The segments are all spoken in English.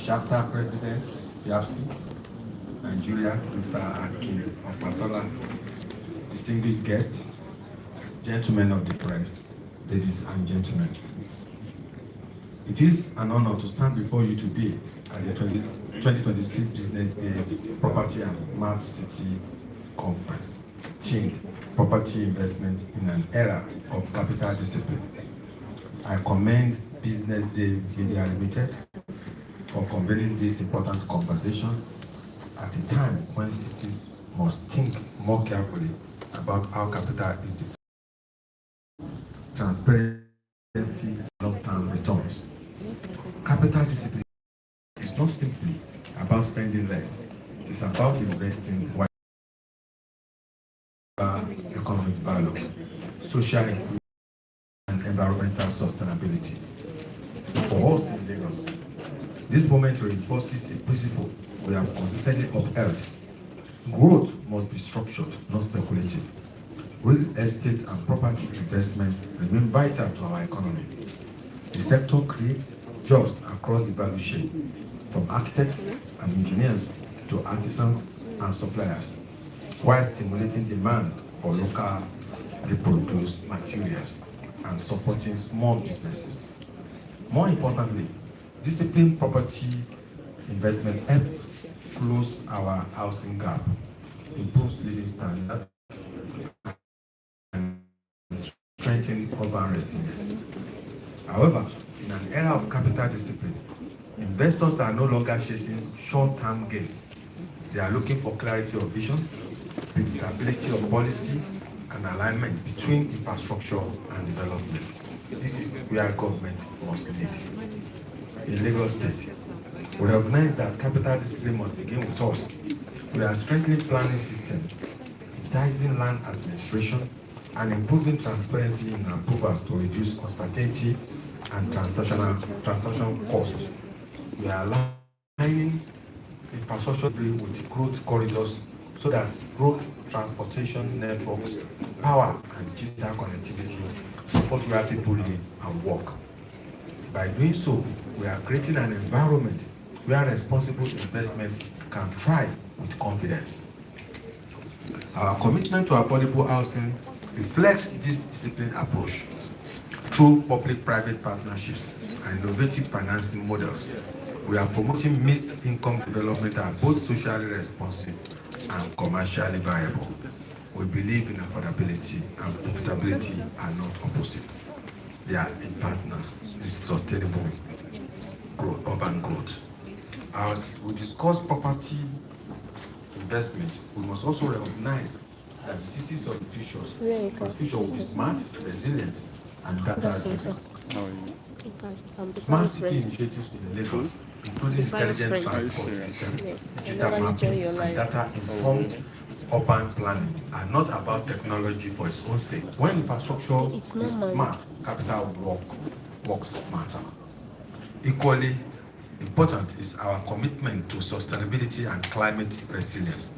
Chapter President, YAPSI, Nigeria, Mr. Akin Opatola, distinguished guests, gentlemen of the press, ladies and gentlemen. It is an honor to stand before you today at the 2026 Business Day Property and Smart City Conference, themed Property Investment in an Era of Capital Discipline. I commend Business Day Media Limited for convening this important conversation at a time when cities must think more carefully about how capital is deployed. Transparency, long-term returns. Capital discipline is not simply about spending less, it is about investing wisely. Economic value, social equity, and environmental sustainability. For us in Lagos, this moment reinforces a principle we have consistently upheld. Growth must be structured, not speculative. Real estate and property investment remain vital to our economy. The sector creates jobs across the value chain, from architects and engineers to artisans and suppliers, while stimulating demand for local reproduced materials and supporting small businesses. More importantly, disciplined property investment helps close our housing gap, improves living standards, and strengthens urban resilience. However, in an era of capital discipline, investors are no longer chasing short-term gains. They are looking for clarity of vision, predictability of policy, and alignment between infrastructure and development. This is where government must lead. In Lagos State, we recognize that capital discipline must begin with us. We are strengthening planning systems, digitizing land administration, and improving transparency in approvals to reduce uncertainty and transaction costs. We are aligning infrastructure with growth corridors so that road transportation networks, power, and digital connectivity support where people live and work. By doing so, we are creating an environment where responsible investment can thrive with confidence. Our commitment to affordable housing reflects this disciplined approach. Through public-private partnerships and innovative financing models, we are promoting mixed income development that are both socially responsive and commercially viable. We believe in affordability and profitability are not opposites. They are in partners in sustainable growth, urban growth. As we discuss property investment, we must also recognize that the cities of the future will be smart, resilient, and data-driven. Smart city initiatives in Lagos, including intelligent transport system, digital mapping, and data-informed urban planning, are not about technology for its own sake. When infrastructure is smart, capital works smarter. Equally important is our commitment to sustainability and climate resilience.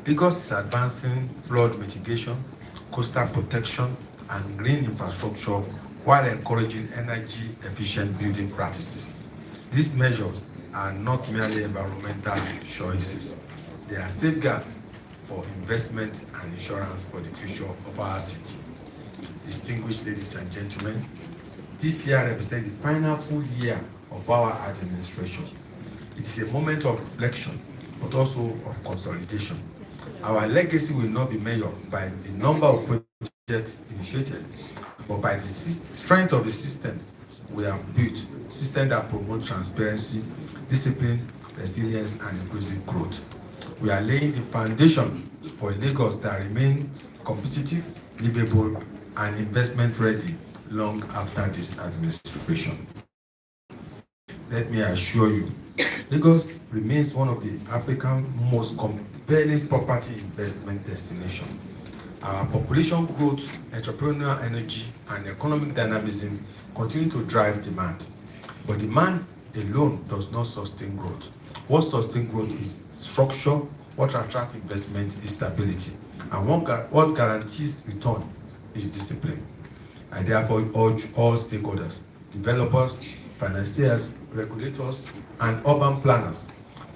Lagos is advancing flood mitigation, coastal protection, and green infrastructure while encouraging energy-efficient building practices. These measures are not merely environmental choices. They are safeguards for investment and insurance for the future of our city. Distinguished ladies and gentlemen, this year represents the final full year of our administration. It is a moment of reflection, but also of consolidation. Our legacy will not be measured by the number of projects initiated, but by the strength of the systems we have built, systems that promote transparency, discipline, resilience, and inclusive growth. We are laying the foundation for a Lagos that remains competitive, livable, and investment ready long after this administration. Let me assure you, Lagos remains one of the African most compelling property investment destinations. Our population growth, entrepreneurial energy, and economic dynamism continue to drive demand. But demand alone does not sustain growth. What sustains growth is structure, what attracts investment is stability, and what guarantees return is discipline. I therefore urge all stakeholders, developers, financiers, regulators, and urban planners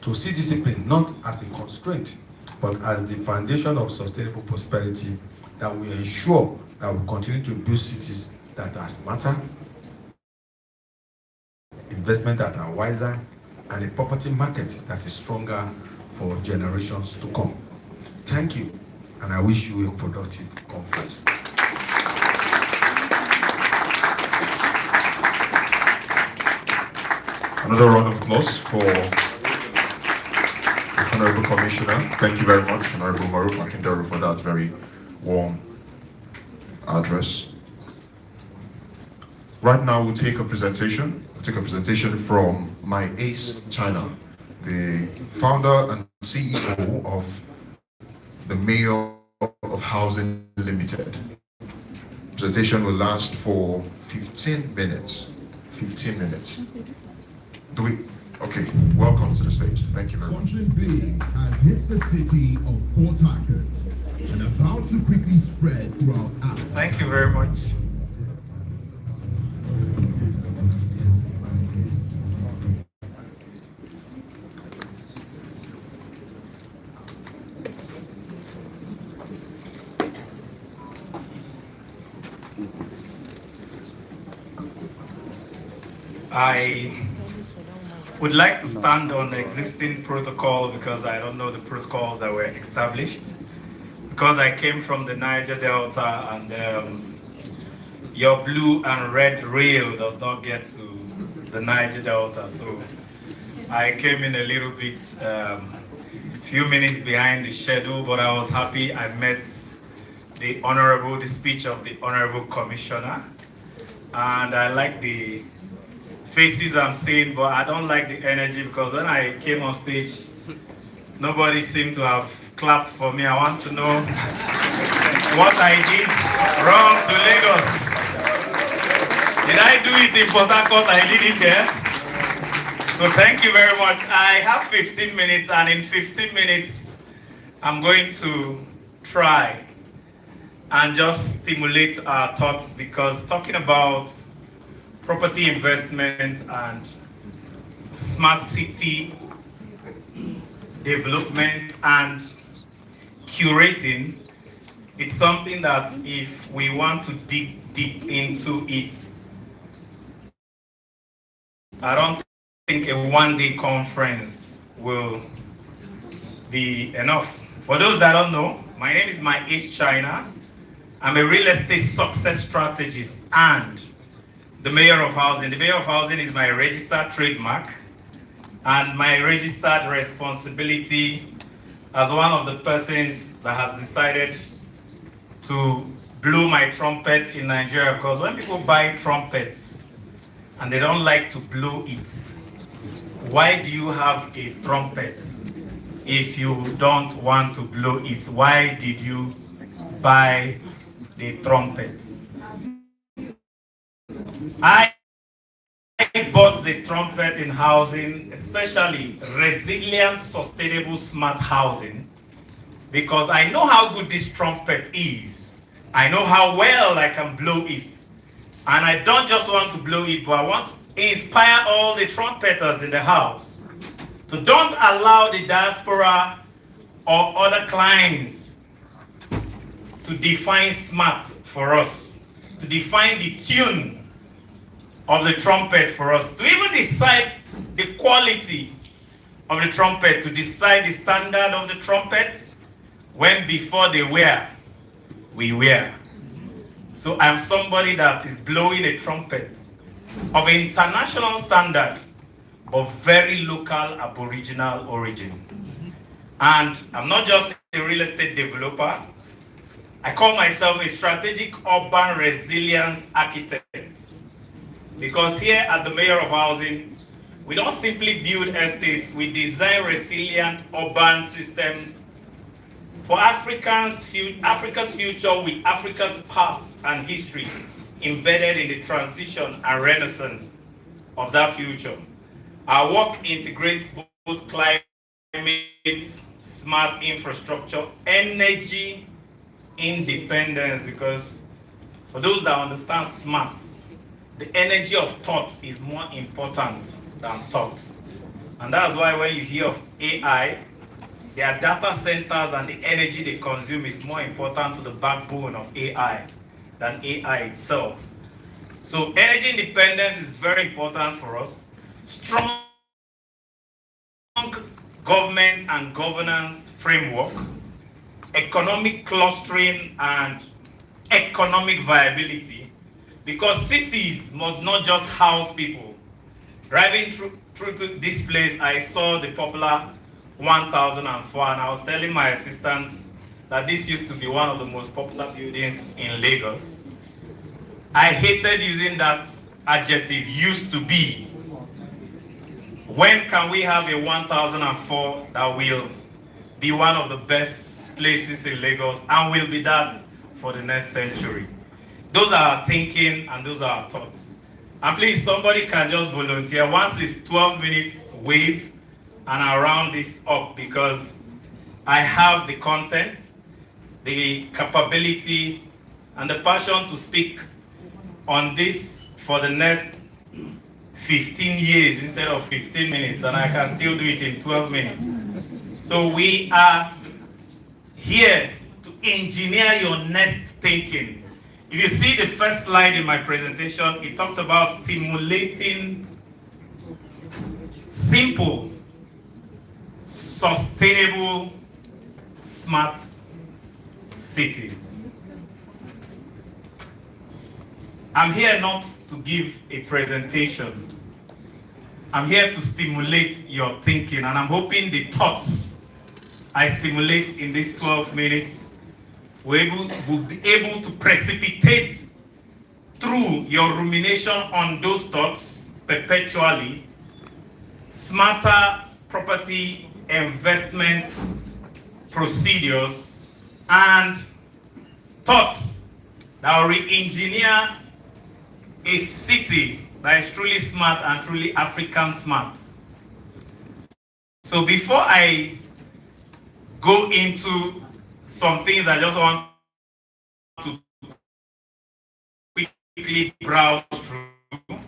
to see discipline not as a constraint, but as the foundation of sustainable prosperity that will ensure that we continue to build cities that are smarter, investment that are wiser, and a property market that is stronger for generations to come. Thank you, and I wish you a productive conference. Another round of applause for the Honorable Commissioner. Thank you very much, Honorable Maruf Akindaru, for that very warm address. Right now, we'll take a presentation. We'll take a presentation from My Ace China, the founder and CEO of the Mayor of Housing Limited. Presentation will last for 15 minutes. 15 minutes. Okay, welcome to the stage. Thank you very much. Something big has hit the city of Port Harcourt and about to quickly spread throughout Africa. Thank you very much. I would like to stand on the existing protocol because I don't know the protocols that were established. Because I came from the Niger Delta and your blue and red rail does not get to the Niger Delta. So I came in a little bit, few minutes behind the schedule, but I was happy I met the speech of the Honorable Commissioner. And I like the faces I'm seeing, but I don't like the energy because when I came on stage, nobody seemed to have clapped for me. I want to know what I did wrong to Lagos. Did I do it in Port Harcourt? I did it here. So thank you very much. I have 15 minutes, and in 15 minutes, I'm going to try and just stimulate our thoughts, because talking about property investment and smart city development and curating, it's something that if we want to dig deep into it, I don't think a one-day conference will be enough. For those that don't know, my name is My Ace China. I'm a real estate success strategist and the Mayor of Housing. The Mayor of Housing is my registered trademark and my registered responsibility as one of the persons that has decided to blow my trumpet in Nigeria, because when people buy trumpets and they don't like to blow it, why do you have a trumpet if you don't want to blow it? Why did you buy the trumpet? I bought the trumpet in housing, especially resilient, sustainable, smart housing, because I know how good this trumpet is. I know how well I can blow it. And I don't just want to blow it, but I want to inspire all the trumpeters in the house to don't allow the diaspora or other clients to define smart for us, to define the tune of the trumpet for us, to even decide the quality of the trumpet, to decide the standard of the trumpet, when before they wear, we wear. So I'm somebody that is blowing a trumpet of international standard, but very local aboriginal origin. And I'm not just a real estate developer. I call myself a strategic urban resilience architect. Because here at the Mayor of Housing, we don't simply build estates, we design resilient urban systems for Africa's future with Africa's past and history embedded in the transition and renaissance of that future. Our work integrates both climate, smart infrastructure, energy independence, because for those that understand smart, the energy of thought is more important than thought. And that's why when you hear of AI, their data centers and the energy they consume is more important to the backbone of AI than AI itself. So energy independence is very important for us. Strong government and governance framework, economic clustering and economic viability, because cities must not just house people. Driving through to this place, I saw the popular 1004, and I was telling my assistants that this used to be one of the most popular buildings in Lagos. I hated using that adjective, used to be. When can we have a 1004 that will be one of the best places in Lagos and will be that for the next century? Those are our thinking and those are our thoughts. And please, somebody can just volunteer. Once it's 12 minutes, wave, and I'll round this up because I have the content, the capability, and the passion to speak on this for the next 15 years instead of 15 minutes, and I can still do it in 12 minutes. So we are here to engineer your next thinking. If you see the first slide in my presentation, it talked about stimulating simple, sustainable, smart cities. I'm here not to give a presentation. I'm here to stimulate your thinking, and I'm hoping the thoughts I stimulate in these 12 minutes will be able to precipitate through your rumination on those thoughts perpetually smarter property investment procedures and thoughts that will re-engineer a city that is truly smart and truly African smart. So before I go into some things, I just want to quickly browse through.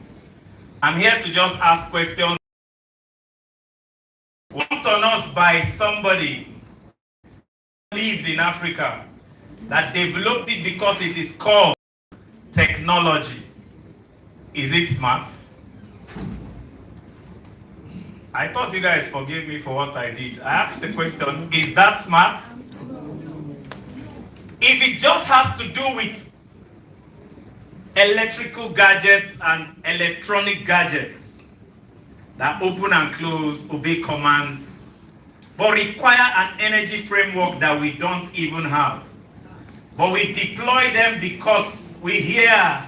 I'm here to just ask questions put on us by somebody who lived in Africa that developed it because it is called technology. Is it smart? I thought you guys forgave me for what I did. I asked the question, is that smart? If it just has to do with electrical gadgets and electronic gadgets that open and close, obey commands, but require an energy framework that we don't even have. But we deploy them because we hear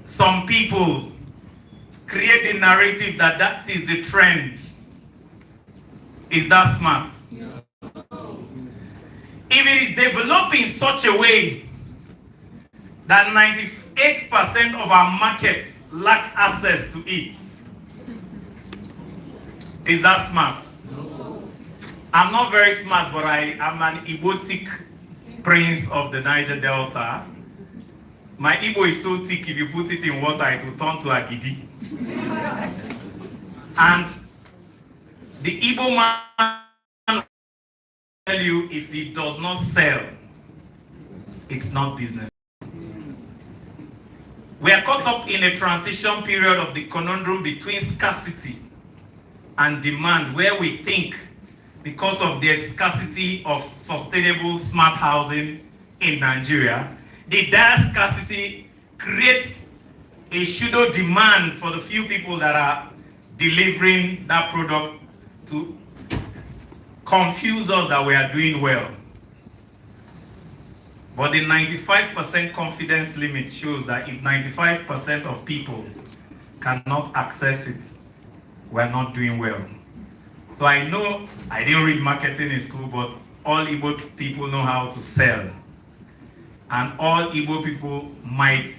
some people create the narrative that that is the trend. Is that smart? If it is developed in such a way that 98% of our markets lack access to it, is that smart? I'm not very smart, but I am an Igbo-thick prince of the Niger Delta. My Igbo is so thick, if you put it in water, it will turn to Agidi. And the Igbo man will tell you, if he does not sell, it's not business. We are caught up in a transition period of the conundrum between scarcity and demand, where we think because of the scarcity of sustainable smart housing in Nigeria, the dire scarcity creates a pseudo demand for the few people that are delivering that product to confuse us that we are doing well. But the 95% confidence limit shows that if 95% of people cannot access it, we're not doing well. So I know I didn't read marketing in school, but all Igbo people know how to sell. And all Igbo people might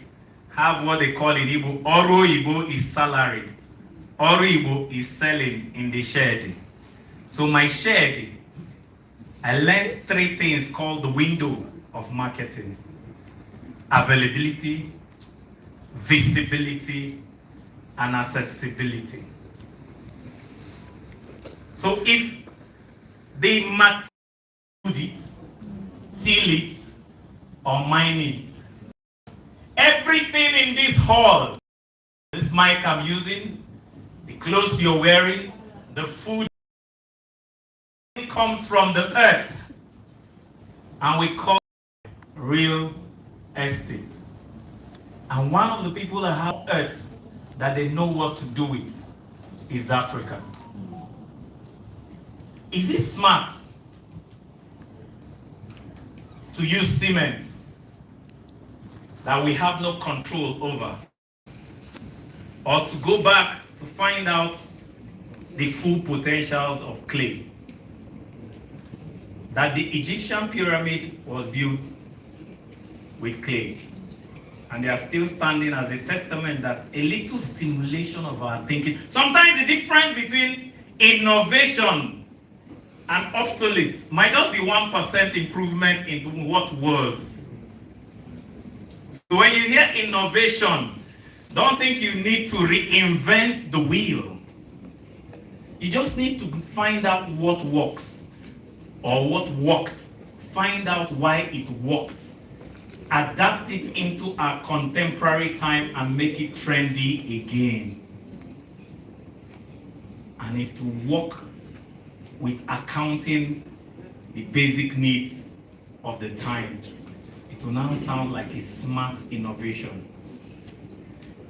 have what they call in Igbo, Oro Igbo is salary. Oro Igbo is selling in the shed. So my shed, I learned 3 things called the window of marketing: availability, visibility, and accessibility. So if they food it, steal it, or mine it, everything in this hall, this mic I'm using, the clothes you're wearing, the food comes from the earth, and we call it real estate. And one of the people that have earth that they know what to do with is Africa. Is it smart to use cement that we have no control over, or to go back to find out the full potentials of clay? That the Egyptian pyramid was built with clay, and they are still standing as a testament that a little stimulation of our thinking. Sometimes the difference between innovation and obsolete might just be 1% improvement into what was. So when you hear innovation, don't think you need to reinvent the wheel. You just need to find out what works or what worked. Find out why it worked. Adapt it into our contemporary time and make it trendy again. And if to work with accounting the basic needs of the time, it will now sound like a smart innovation.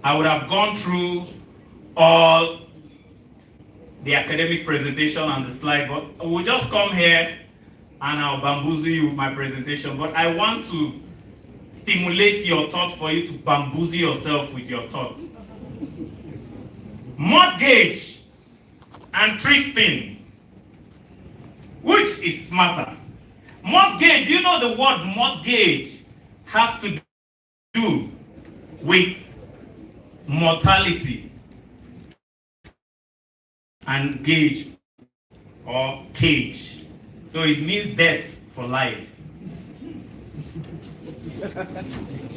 I would have gone through all the academic presentation and the slide, but we'll just come here and I'll bamboozle you with my presentation. But I want to stimulate your thoughts for you to bamboozle yourself with your thoughts. Mortgage and thrifting, which is smarter? Mortgage, you know the word mortgage has to do with mortality and gauge or cage. So it means death for life.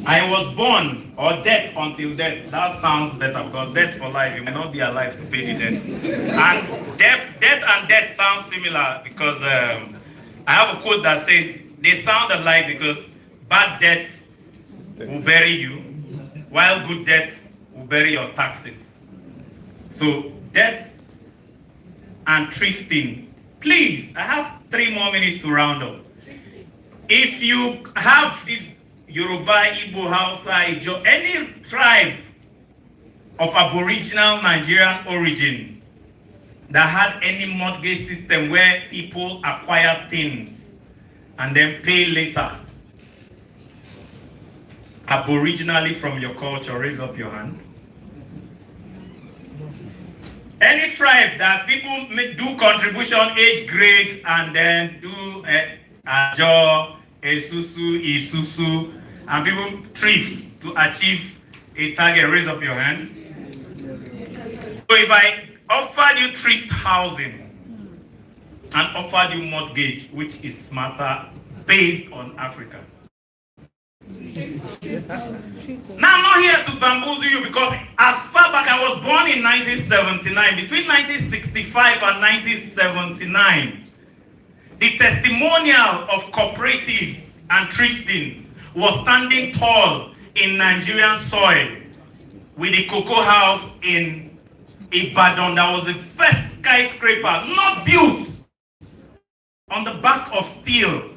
I was born, or death until death. That sounds better because death for life, you may not be alive to pay the debt. And death and death sound similar because I have a quote that says they sound alike because bad death will bury you, while good death will bury your taxes. So death and thrifting. Please, I have 3 more minutes to round up. If Yoruba, Igbo, Hausa, Ijo, any tribe of Aboriginal Nigerian origin that had any mortgage system where people acquire things and then pay later, aboriginally from your culture, raise up your hand. Any tribe that people do contribution, age grade, and then do Ajo, Esusu, Isusu, and people thrift to achieve a target, raise up your hand. So if I offered you thrift housing and offered you mortgage, which is smarter based on Africa? Now, I'm not here to bamboozle you because as far back, I was born in 1979. Between 1965 and 1979, the testimonial of cooperatives and thrifting was standing tall in Nigerian soil with the cocoa house in Ibadan. That was the first skyscraper not built on the back of steel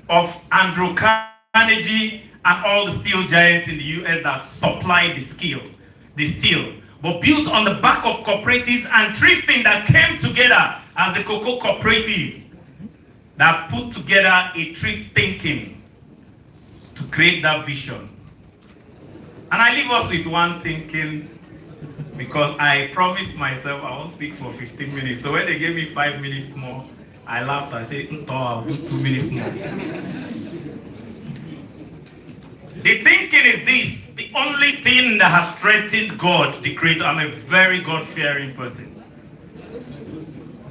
of Andrew Carnegie and all the steel giants in the US that supplied the steel, but built on the back of cooperatives and thrifting that came together as the cocoa cooperatives that put together a thrift thinking to create that vision. And I leave us with one thinking because I promised myself I won't speak for 15 minutes. So when they gave me 5 minutes more, I laughed. I said, I'll do 2 minutes more. The thinking is this: the only thing that has strengthened God, the Creator. I'm a very God-fearing person.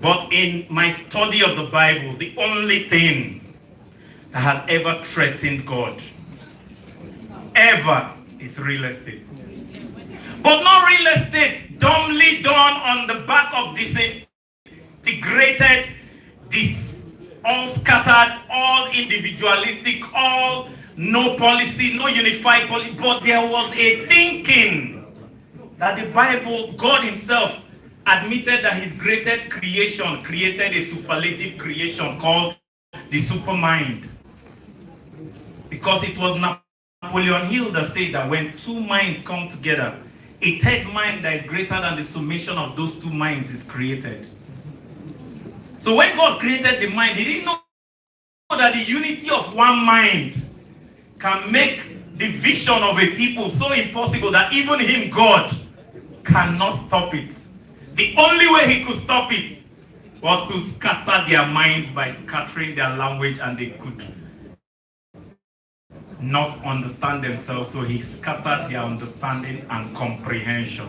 But in my study of the Bible, the only thing that has ever threatened God, ever, is real estate. But not real estate dumbly done on the back of disintegrated, all scattered, all individualistic, all no policy, no unified policy. But there was a thinking that the Bible, God himself admitted that his greatest creation created a superlative creation called the supermind. Because it was Napoleon Hill that said that when two minds come together, a third mind that is greater than the summation of those two minds is created. So when God created the mind, he didn't know that the unity of one mind can make the vision of a people so impossible that even him, God, cannot stop it. The only way he could stop it was to scatter their minds by scattering their language, and they could not understand themselves, so he scattered their understanding and comprehension.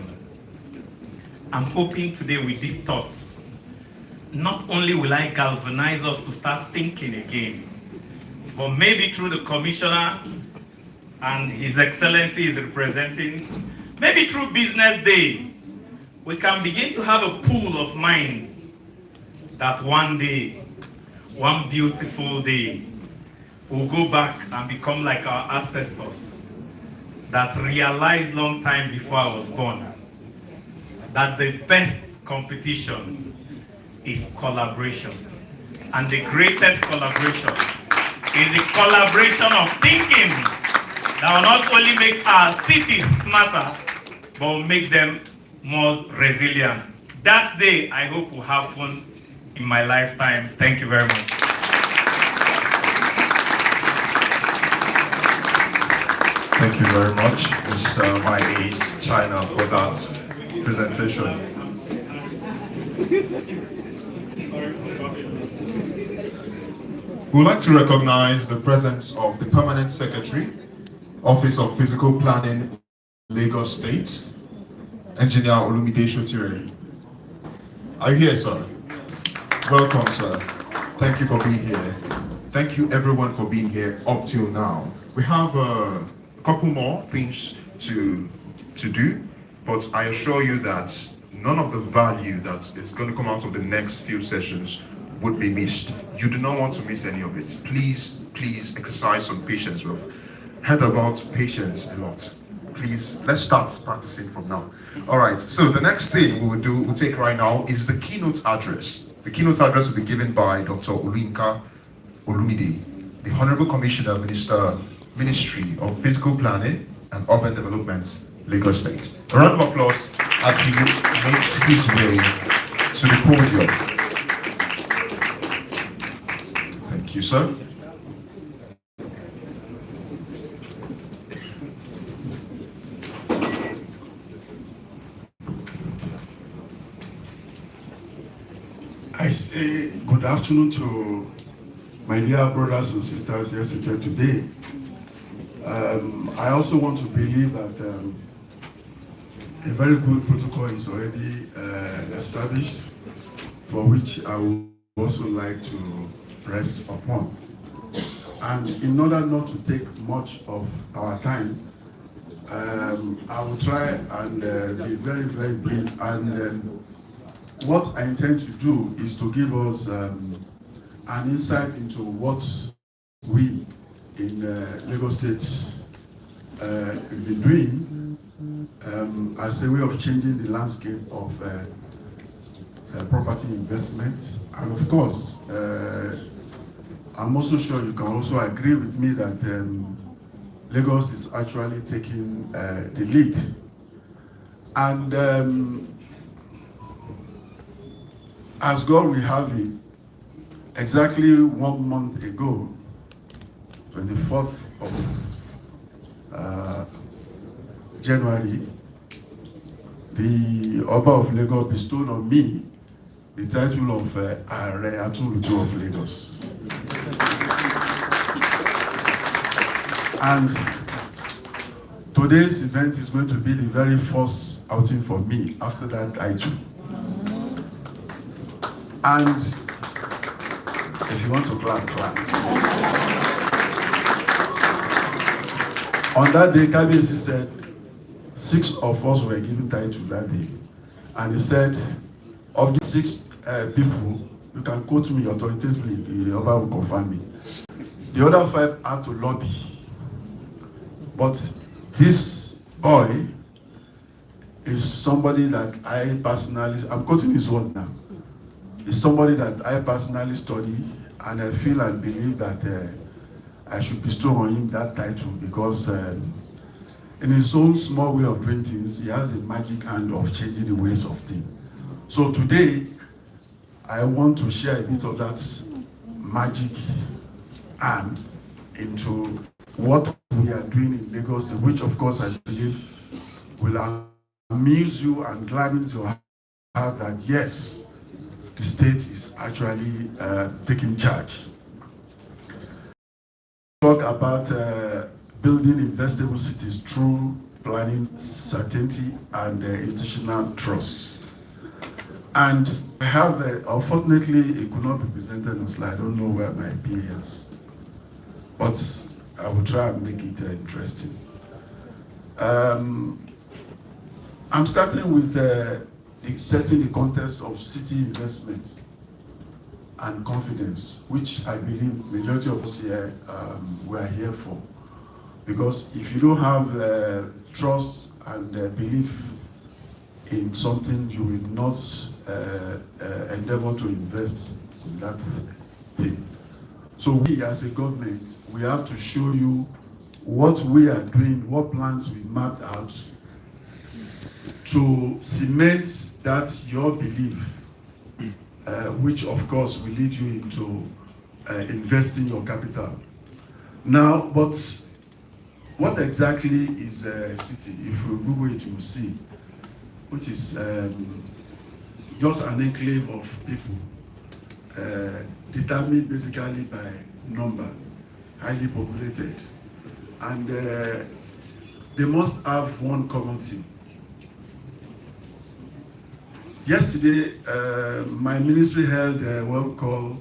I'm hoping today with these thoughts, not only will I galvanize us to start thinking again, but maybe through the commissioner and His Excellency is representing, maybe through Business Day, we can begin to have a pool of minds that one day, one beautiful day, we'll go back and become like our ancestors that realized long time before I was born that the best competition is collaboration. And the greatest collaboration is the collaboration of thinking that will not only make our cities smarter, but will make them more resilient. That day, I hope, will happen in my lifetime. Thank you very much. Thank you very much, Mr. My Ace China, for that presentation. We would like to recognize the presence of the Permanent Secretary, Office of Physical Planning, Lagos State, Engineer Olumide Shotire. Are you here, sir? Welcome, sir. Thank you for being here. Thank you, everyone, for being here up till now. We have a couple more things to do, but I assure you that none of the value that is going to come out of the next few sessions would be missed. You do not want to miss any of it. Please exercise some patience. We've heard about patience a lot. Please, let's start practicing from now. All right, so the next thing we'll take right now is the keynote address. The keynote address will be given by Dr. Oluyinka Olumide, the Honorable Commissioner, Ministry of Physical Planning and Urban Development, Lagos State. A round of applause as he makes his way to the podium. Thank you, sir. I say good afternoon to my dear brothers and sisters here seated today. I also want to believe that a very good protocol is already established, for which I would also like to rest upon. And in order not to take much of our time, I will try and be very, very brief. And what I intend to do is to give us an insight into what we in Lagos State we've been doing as a way of changing the landscape of property investment. And of course, I'm also sure you can also agree with me that Lagos is actually taking the lead. And as God will have it, exactly 1 month ago, 24th of January, the Oba of Lagos bestowed on me the title of Are Atulutu of Lagos. And today's event is going to be the very first outing for me. After that, I too. And if you want to clap, clap. On that day, Kabiyesi said 6 of us were given title that day, and he said, of the 6 people, you can quote me authoritatively, the other will confirm me. The other 5 had to lobby. But this boy is somebody that I personally, I'm quoting his word now, is somebody that I personally study, and I feel and believe that I should bestow on him that title because in his own small way of doing things, he has a magic hand of changing the ways of things. So today, I want to share a bit of that magic hand into what we are doing in Lagos, which of course I believe will amuse you and gladdens your heart that yes, the state is actually taking charge. Talk about building investable cities through planning certainty and institutional trust. And I have, unfortunately, it could not be presented on slide. I don't know where my PA is, but I will try and make it interesting. I'm starting with setting the context of city investment and confidence, which I believe majority of us here we are here for. Because if you don't have trust and belief in something, you will not endeavor to invest in that thing. So we as a government, we have to show you what we are doing, what plans we mapped out to cement that your belief, which of course will lead you into investing your capital. Now, but what exactly is a city? If you Google it, you will see, which is just an enclave of people, determined basically by number, highly populated, and they must have one common thing. Yesterday, my ministry held what we call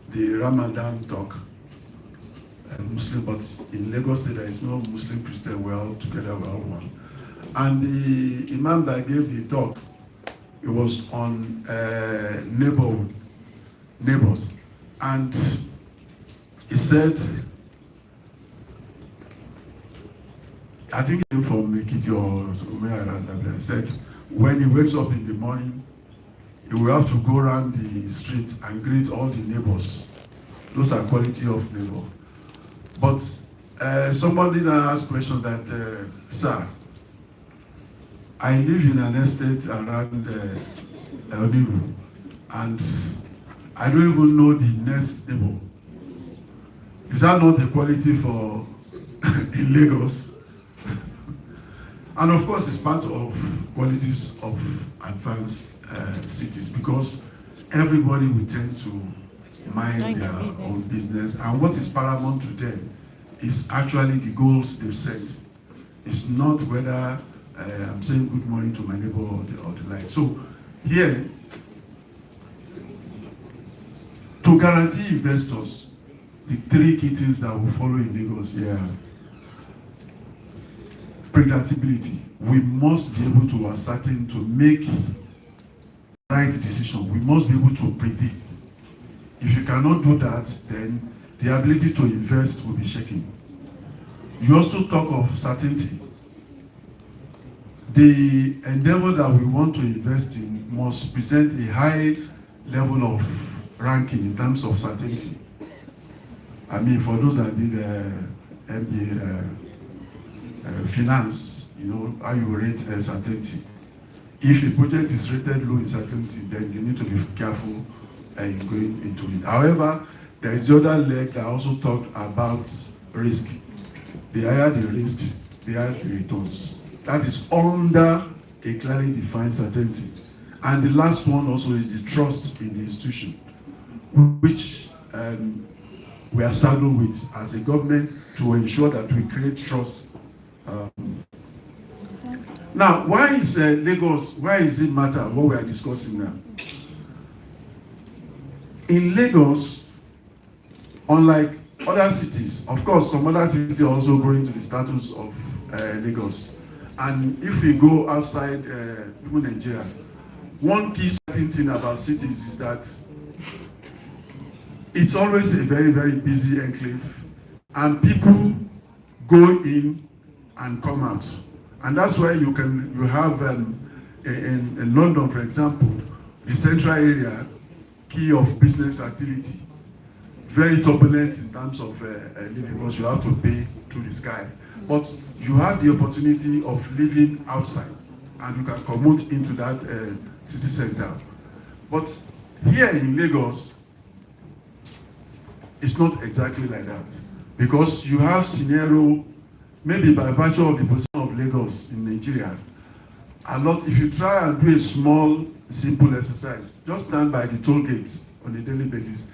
the Ramadan talk. Muslim, but in Lagos there is no Muslim Christian, we're all together, we're all one. And the Imam that gave the talk, it was on neighbors. And he said, I think he came from Ekiti or Umeya, he said, when he wakes up in the morning, he will have to go around the street and greet all the neighbors. Those are quality of neighbor. But somebody now asked question that, sir, I live in an estate around Oniru, and I don't even know the next neighbor. Is that not a quality for in Lagos? And of course, it's part of qualities of advanced cities, because everybody will tend to mind their own business, and what is paramount to them is actually the goals they've set. It's not whether I'm saying good morning to my neighbor or the like. So here, to guarantee investors the 3 key things that will follow in Lagos here: predictability. We must be able to ascertain, to make right decision. We must be able to predict. If you cannot do that, then the ability to invest will be shaken. You also talk of certainty. The endeavor that we want to invest in must present a high level of ranking in terms of certainty. I mean, for those that did MBA finance, you know how you rate certainty. If a project is rated low in certainty, then you need to be careful in going into it. However, there is the other leg that also talked about risk. The higher the risk, the higher the returns. That is under a clearly defined certainty. And the last one also is the trust in the institution, which we are saddled with as a government to ensure that we create trust. Now, why is Lagos, why does it matter what we are discussing now? In Lagos, unlike other cities, of course, some other cities are also going to the status of Lagos. And if we go outside even Nigeria, one key certain thing about cities is that it's always a very, very busy enclave, and people go in and come out. And that's why you have in London, for example, the central area, key of business activity, very turbulent in terms of living, because you have to pay through the sky. But you have the opportunity of living outside, and you can commute into that city center. But here in Lagos, it's not exactly like that, because you have scenario, maybe by virtue of the position of Lagos in Nigeria, if you try and do a small, simple exercise, just stand by the toll gates on a daily basis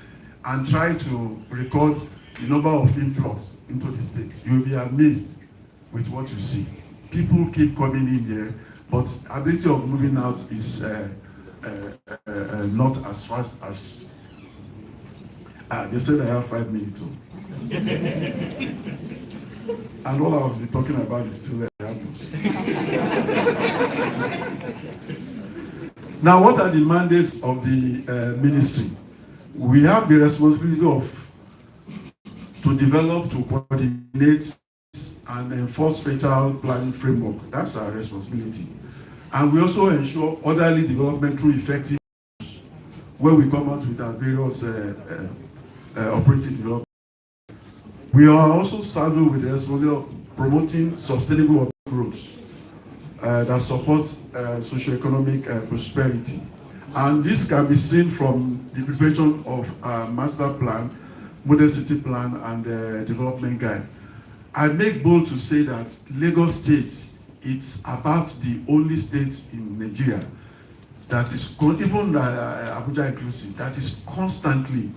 and try to record the number of influx into the state. You'll be amazed with what you see. People keep coming in here, but ability of moving out is not as fast as they said I have 5 minutes. And all I'll be talking about is still examples. Now, what are the mandates of the ministry? We have the responsibility to develop, to coordinate, and enforce spatial planning framework. That's our responsibility. And we also ensure orderly development through effective use, where we come out with our various operating development. We are also saddled with the responsibility of promoting sustainable growth that supports socioeconomic prosperity. And this can be seen from the preparation of a master plan, model city plan, and development guide. I make bold to say that Lagos State, it's about the only state in Nigeria that is, even Abuja inclusive, that is constantly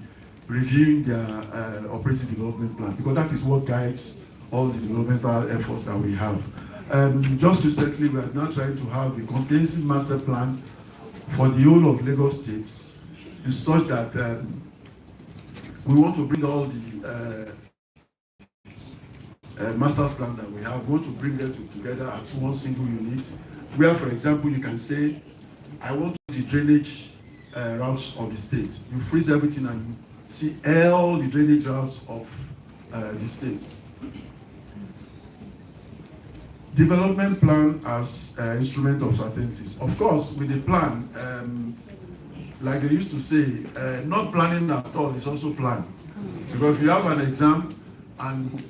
reviewing their operating development plan, because that is what guides all the developmental efforts that we have. Just recently, we are now trying to have a comprehensive master plan for the whole of Lagos State, in such that we want to bring all the master's plan that we have, we want to bring them together as one single unit, where, for example, you can say, I want the drainage routes of the state. You freeze everything and you see all the drainage routes of the state. Development plan as instrument of certainties. Of course, with the plan, like they used to say, not planning at all is also plan. Because if you have an exam and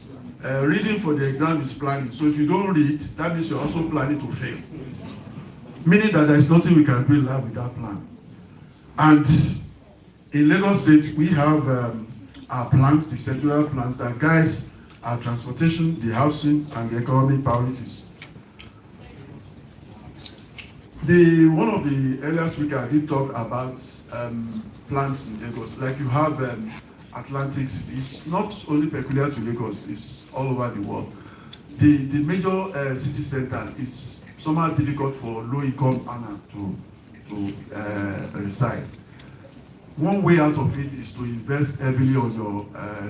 reading for the exam is planning, so if you don't read, that means you're also planning to fail. Meaning that there is nothing we can do in life without plan. And in Lagos State, we have our plans, the sectoral plans that guides our transportation, the housing, and the economic priorities. One of the earlier speakers did talk about plans in Lagos. Like you have Atlantic City. It's not only peculiar to Lagos, it's all over the world. The major city center is somehow difficult for low-income earners to reside. One way out of it is to invest heavily on your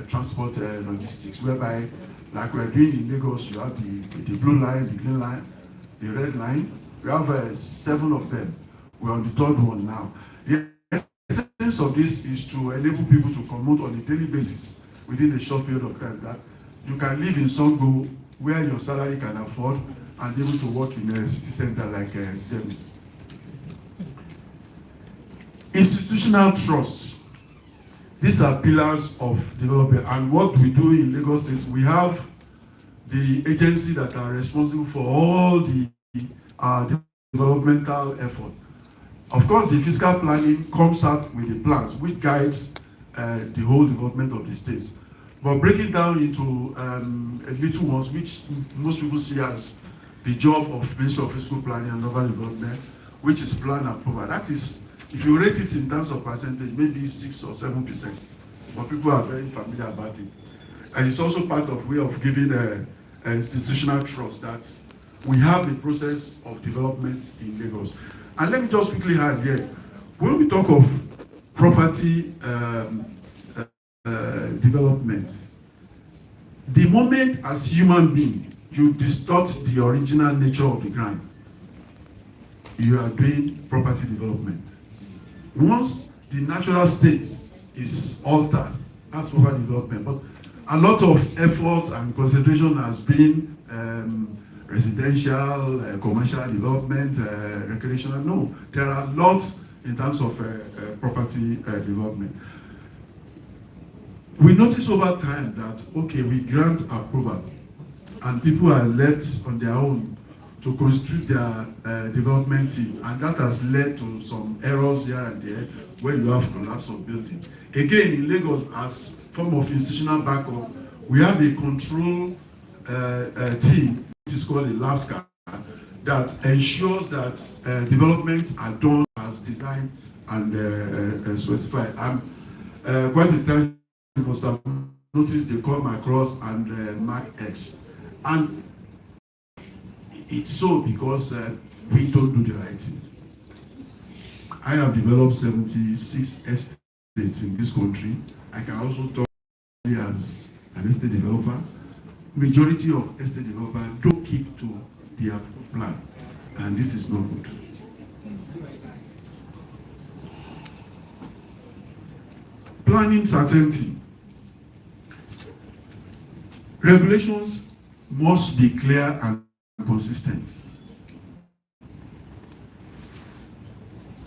transport logistics, whereby, like we're doing in Lagos, you have the blue line, the green line, the red line. We have 7 of them. We're on the 3rd one now. The essence of this is to enable people to commute on a daily basis within a short period of time, that you can live in Songo where your salary can afford and able to work in a city center like Semis. Institutional trust. These are pillars of development. And what we do in Lagos State, we have the agency that are responsible for all the developmental effort. Of course, the fiscal planning comes out with the plans, which guides the whole development of the states. But breaking down into little ones, which most people see as the job of Ministry of Fiscal Planning and Urban Development, which is plan approval. That is, if you rate it in terms of percentage, maybe 6 or 7%. But people are very familiar about it. And it's also part of way of giving a institutional trust that we have a process of development in Lagos. And let me just quickly add here, when we talk of property development, The moment as human being, you distort the original nature of the ground, you are doing property development. Once the natural state is altered, that's property development. But a lot of effort and concentration has been residential, commercial development, recreational. No, there are lots in terms of property development. We notice over time that, okay, we grant approval and people are left on their own to constitute their development team, and that has led to some errors here and there where you have collapse of building. Again, in Lagos, as form of institutional backup, we have a control team, which is called a LABSCA, that ensures that developments are done as designed and specified. Quite a time, you must have noticed they come across and mark X. And it's so because we don't do the right thing. I have developed 76 estates in this country. I can also talk as an estate developer. Majority of estate developers don't keep to their plan, and this is not good. Planning certainty. Regulations must be clear and consistent.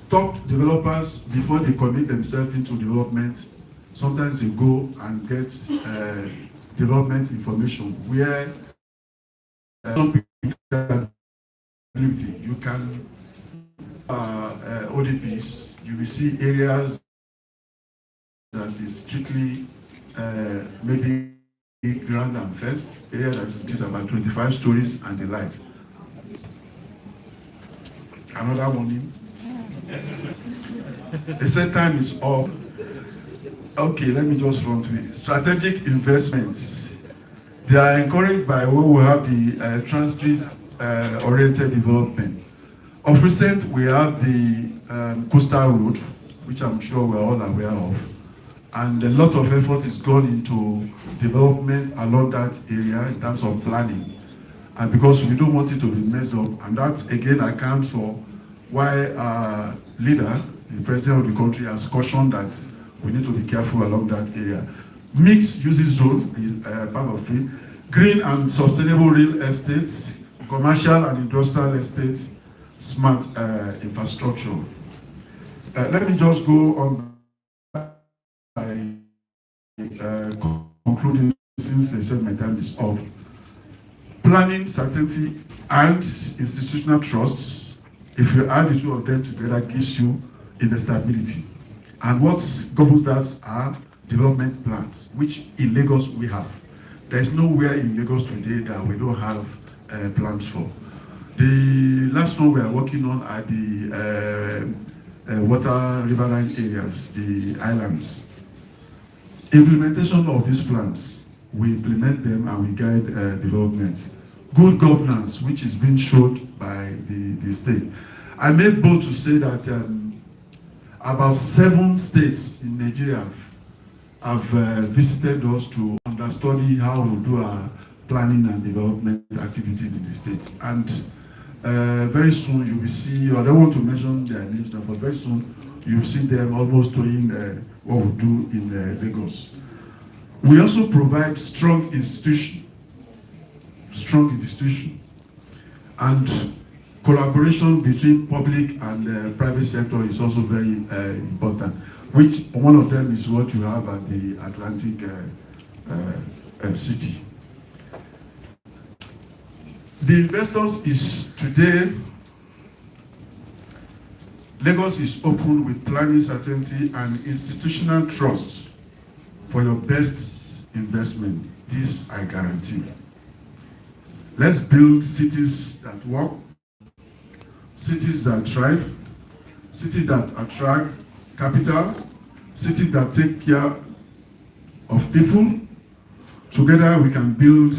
Top developers, before they commit themselves into development, sometimes they go and get development information where some people you can ODPs, you will see areas that is strictly maybe ground and first, area that is just about 25 stories and the light. Another warning. They said time is up. Okay, let me just run to it. Strategic investments. They are encouraged by where we have the trans-street oriented development. Of recent, we have the coastal road, which I'm sure we're all aware of. And a lot of effort is gone into development along that area in terms of planning. And because we don't want it to be messed up, and that again accounts for why our leader, the president of the country, has cautioned that we need to be careful along that area. Mixed uses zone is part of it. Green and sustainable real estate, commercial and industrial estate, smart infrastructure. Let me just go on by concluding, since they said my time is up. Planning certainty and institutional trust, if you add the two of them together, gives you investability. And what governs that are development plans, which in Lagos we have. There is nowhere in Lagos today that we don't have plans for. The last one we are working on are the water riverine areas, the islands. Implementation of these plans, we implement them and we guide development. Good governance, which is being showed by the state. I made bold to say that about 7 states in Nigeria have visited us to understudy how we do our planning and development activity in the state. And very soon you will see, I don't want to mention their names now, but very soon you will see them almost doing what we do in Lagos. We also provide strong institution, and collaboration between public and private sector is also very important, which one of them is what you have at the Atlantic City. The investors is today, Lagos is open with planning certainty and institutional trust for your best investment. This I guarantee. Let's build cities that work, cities that thrive, cities that attract capital, cities that take care of people. Together we can build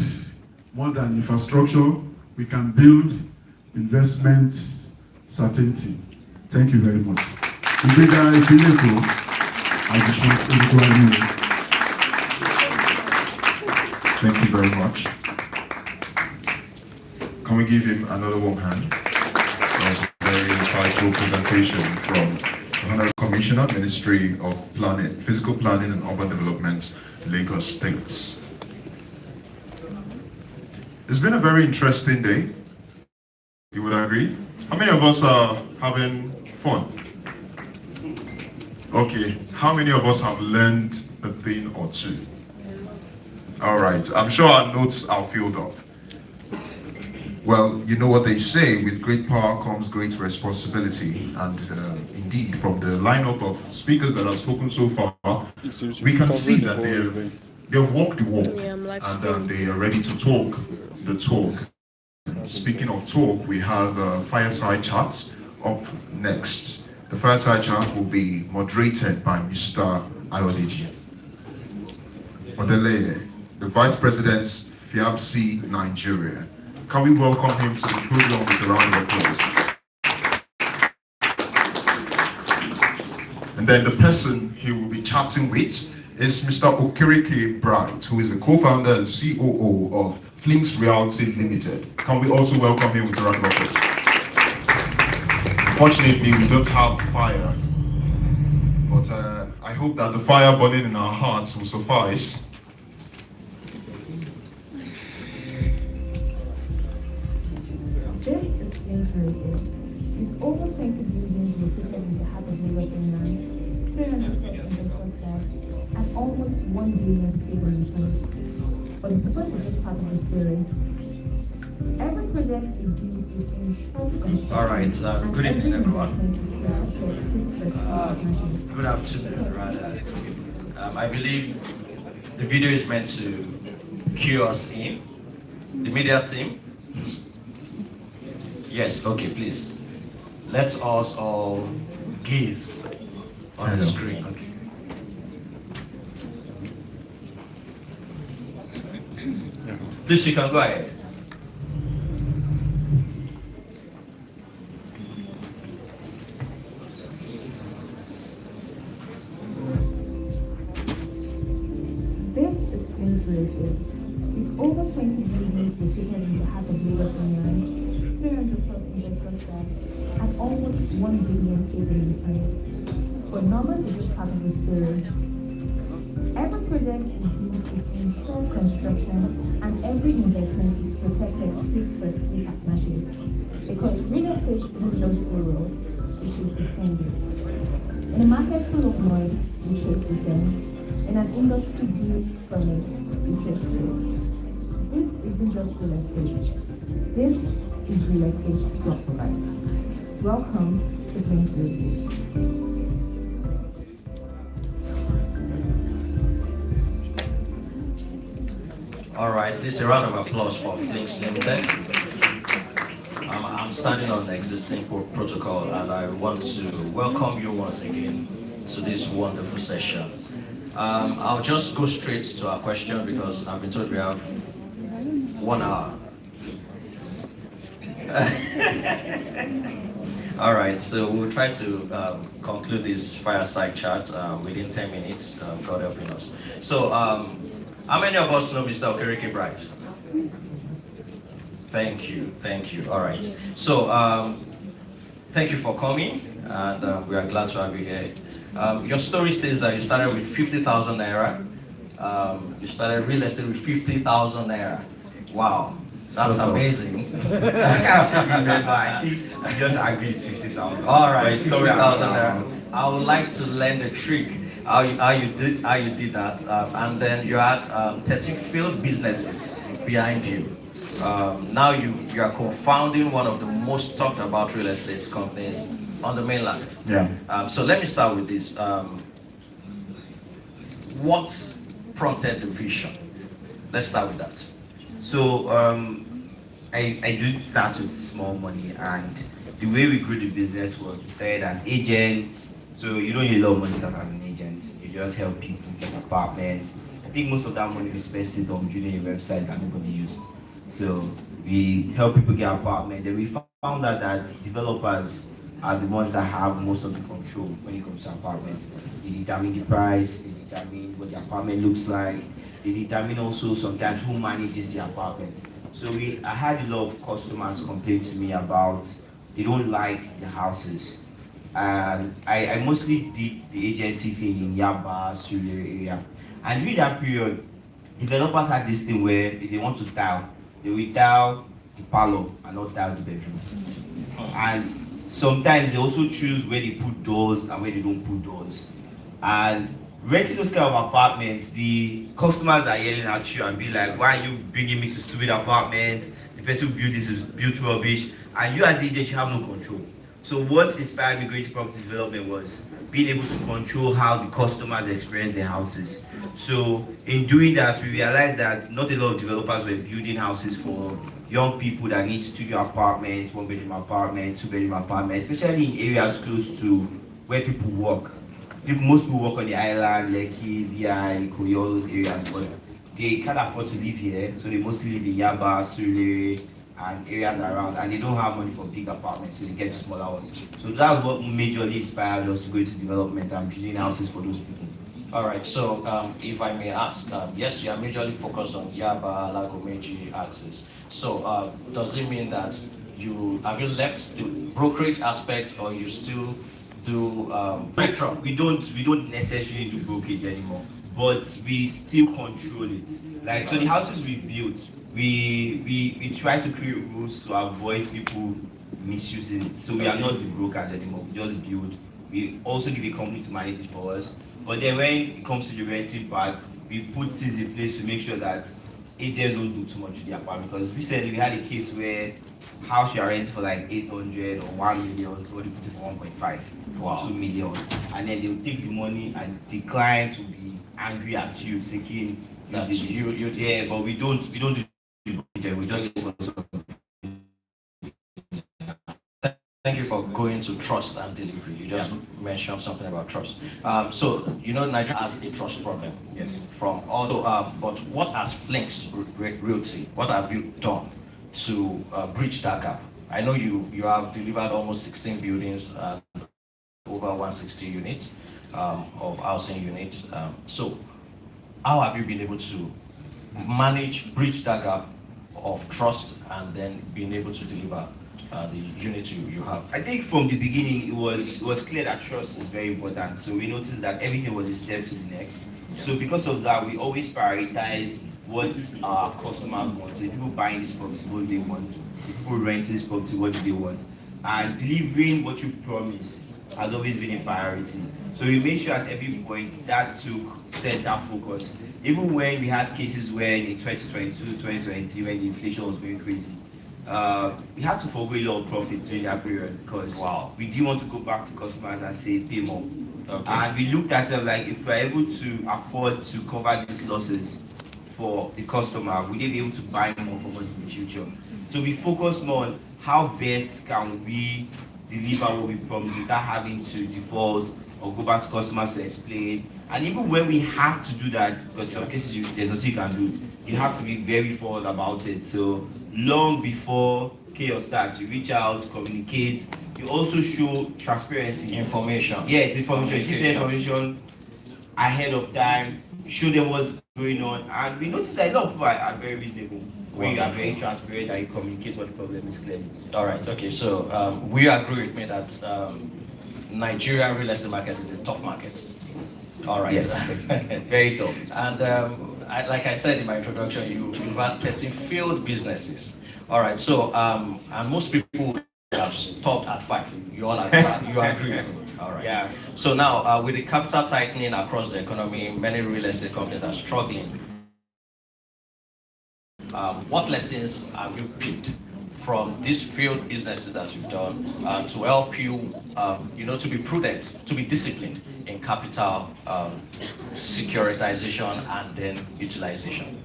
more than infrastructure, we can build investment certainty. Thank you very much. Thank you very much. Can we give him another warm hand? That was a very insightful presentation from the Honorable Commissioner, Ministry of Planning, Physical Planning and Urban Development, Lagos State. It's been a very interesting day. You would agree? How many of us are having fun? Okay, how many of us have learned a thing or two? All right, I'm sure our notes are filled up. Well, you know what they say, with great power comes great responsibility. And indeed, from the lineup of speakers that have spoken so far, we can see that they've walked the walk, and they are ready to talk the talk. Speaking of talk, we have fireside chats up next. The fireside chat will be moderated by Mr. Ayodeji Odeleye, the Vice President, FIABC Nigeria. Can we welcome him to the podium with a round of applause? And then the person he will be chatting with is Mr. Okereke Bright, who is the co-founder and COO of Flinks Realty Limited. Can we also welcome him with a round of applause? Unfortunately, we don't have fire, but I hope that the fire burning in our hearts will suffice. This is Flinks Realty. With over 20 buildings located in the heart of Lagos Mainland, 300 plus investors served, and almost 1 billion paid in returns. But the purpose is just part of the story. Every project is built with insured construction. All right, good evening, everyone. Good afternoon, rather. I believe the video is meant to cue us in. The media team. Yes, okay, please. Let us all gaze on the screen. Okay. Please, you can go ahead. This is Flinks Realty. With over 20 buildings located in the heart of Lagos Mainland, 300 plus investors served, and almost 1 billion paid in returns. But numbers are just part of the story. Every project is built with insured construction, and every investment is protected through trustee partnerships. Because real estate shouldn't just grow roads, it should defend it. In a market full of noise, we chase systems. In an industry built permits, interest free. This isn't just real estate. This is real estate done right. Welcome to Flinks Realty. All right, this is a round of applause for Flinks Limited. I'm standing on the existing protocol, and I want to welcome you once again to this wonderful session. I'll just go straight to our question because I've been told we have 1 hour. All right, so we'll try to conclude this fireside chat within 10 minutes, God helping us. So, how many of us know Mr. Okereke Bright? Thank you. All right. So, thank you for coming, and we are glad to have you here. Your story says that you started with 50,000 naira. You started real estate with 50,000 naira. Wow, that's amazing. I think I just agreed it's 50,000. All right, 50,000 naira. I would like to learn the trick how you did that, and then you had 13 failed businesses behind you. Now you are co-founding one of the most talked about real estate companies on the mainland. Yeah. So let me start with this. What prompted the vision? Let's start with that. So I do start with small money, and the way we grew the business was we started as agents. So you don't need a lot of money to start as an agent. You just help people get apartments. I think most of that money we spent it on building a website that nobody used. So we help people get apartments. Then we found out that developers are the ones that have most of the control when it comes to apartments. They determine the price, they determine what the apartment looks like, they determine also sometimes who manages the apartment. So I had a lot of customers complain to me about they don't like the houses. And I mostly did the agency thing in Yaba, Surulere area. And during that period, developers had this thing where if they want to tile, they will tile the parlor and not tile the bedroom. And sometimes they also choose where they put doors and where they don't put doors. And renting those kind of apartments, the customers are yelling at you and be like, why are you bringing me to stupid apartment? The person who built this is built rubbish. And you as the agent, you have no control. So what inspired me going to property development was being able to control how the customers experience their houses. So in doing that, we realized that not a lot of developers were building houses for young people that need studio apartments, 1-bedroom apartment, 2-bedroom apartment, especially in areas close to where people work. Most people work on the island, Lekki, VI, Ikoyi, all those areas, but they can't afford to live here, so they mostly live in Yaba, Surulere, and areas around, and they don't have money for big apartments, so they get the smaller ones. So that's what majorly inspired us to go into development and building houses for those people. All right, so if I may ask, yes, you are majorly focused on Yaba, Lagomeji axis. So does it mean that have you left the brokerage aspect, or you still do spectrum? We don't necessarily do brokerage anymore, but we still control it. Like, so the houses we built, we try to create rules to avoid people misusing it. So we are not the brokers anymore. We just build. We also give a company to manage it for us. But then when it comes to the renting part, we put things in place to make sure that agents don't do too much to the apartment. Because recently we had a case where house you are renting for like 800 or 1 million, so they put it for 1.5 or 2 million, and then they will take the money and the client will be angry at you taking that you yeah, but we don't do we just Thank you for going to trust and delivery. You just mentioned something about trust. So Nigeria has a trust problem. Yes. From all, but what has Flinks Realty? What have you done to bridge that gap? I know you have delivered almost 16 buildings and over 160 units of housing units. So how have you been able to bridge that gap of trust and then being able to deliver the unit you have? I think from the beginning it was clear that trust is very important. So we noticed that everything was a step to the next. Yeah. So because of that, we always prioritize what our customers want. So people buying this property, what do they want? People renting this property, what do they want? And delivering what you promise has always been a priority. So we made sure at every point that took center focus. Even when we had cases where in 2022, 2023, when the inflation was going crazy, we had to forgo a lot of profits during that period because we didn't want to go back to customers and say pay more. Okay. And we looked at it like if we're able to afford to cover these losses for the customer, will they be able to buy more from us in the future? So we focus more on how best can we deliver what we promised without having to default or go back to customers to explain. And even when we have to do that, because some cases there's nothing you can do, you have to be very forward about it. So long before chaos starts, you reach out, communicate. You also show transparency. Information. Yes, information. Give them information ahead of time, show them what's going on. And we notice that a lot of people are very reasonable. When you are very transparent and you communicate what the problem is clearly. All right, okay, so we agree with me that Nigeria real estate market is a tough market. All right. Yes, very tough. And like I said in my introduction, you've had 13 failed businesses. All right, so and most people have stopped at 5. You all agree? You agree? All right. Yeah. So now, with the capital tightening across the economy, many real estate companies are struggling. What lessons have you picked from these failed businesses that you've done to help you, to be prudent, to be disciplined in capital securitization and then utilization?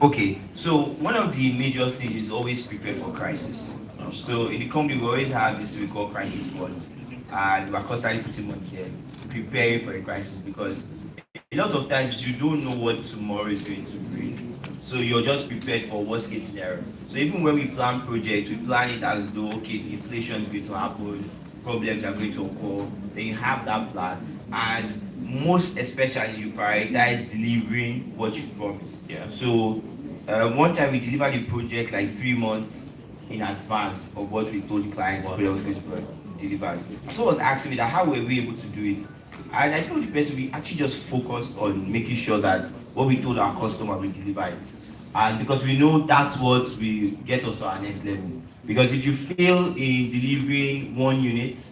Okay, so one of the major things is always prepare for crisis. So in the company, we always have this we call crisis fund, and we're constantly putting money there, preparing for a crisis, because a lot of times you don't know what tomorrow is going to bring. So you're just prepared for worst case scenario. So even when we plan projects, we plan it as though, okay, the inflation is going to happen, problems are going to occur, then you have that plan, and most especially you prioritize delivering what you promised. Yeah. So one time we delivered the project like 3 months in advance of what we told the clients project was going to be delivered. So was asking me that how were we able to do it? And I told the person we actually just focused on making sure that what we told our customer we deliver it. And because we know that's what will get us to our next level. Because if you fail in delivering 1 unit,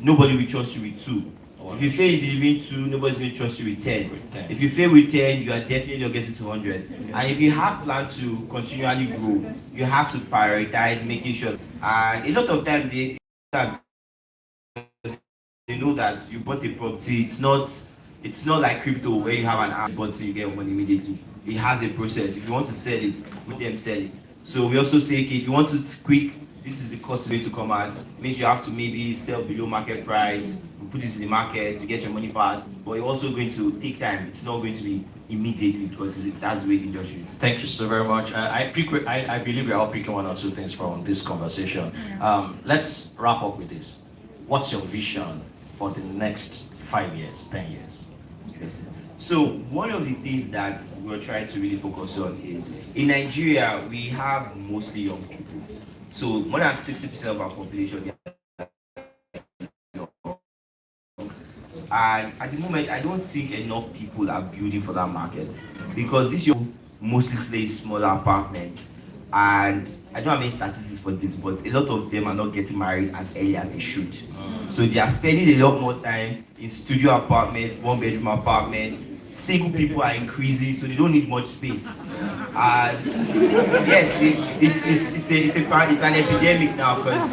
nobody will trust you with 2. If you fail in delivering 2, nobody's going to trust you with 10. If you fail with 10, you are definitely not getting to 100. And if you have plans to continually grow, you have to prioritize making sure. And a lot of time they know that you bought a property. It's not like crypto where you have an app button, you get money immediately. It has a process. If you want to sell it, let them sell it. So we also say, okay, if you want it quick, this is the cost way to come out. Means you have to maybe sell below market price, put it in the market to get your money fast, but it's also going to take time. It's not going to be immediately because that's the way the industry is. Thank you so very much. I believe we're all picking 1 or 2 things from this conversation. Let's wrap up with this. What's your vision for the next 5 years, 10 years? Yes. So one of the things that we're trying to really focus on is in Nigeria, we have mostly young people. So more than 60% of our population. And at the moment, I don't think enough people are building for that market because this year mostly stay smaller apartments. And I don't have any statistics for this, but a lot of them are not getting married as early as they should. So they are spending a lot more time in studio apartments, 1-bedroom apartments. Single people are increasing, so they don't need much space. And yes, it's an epidemic now because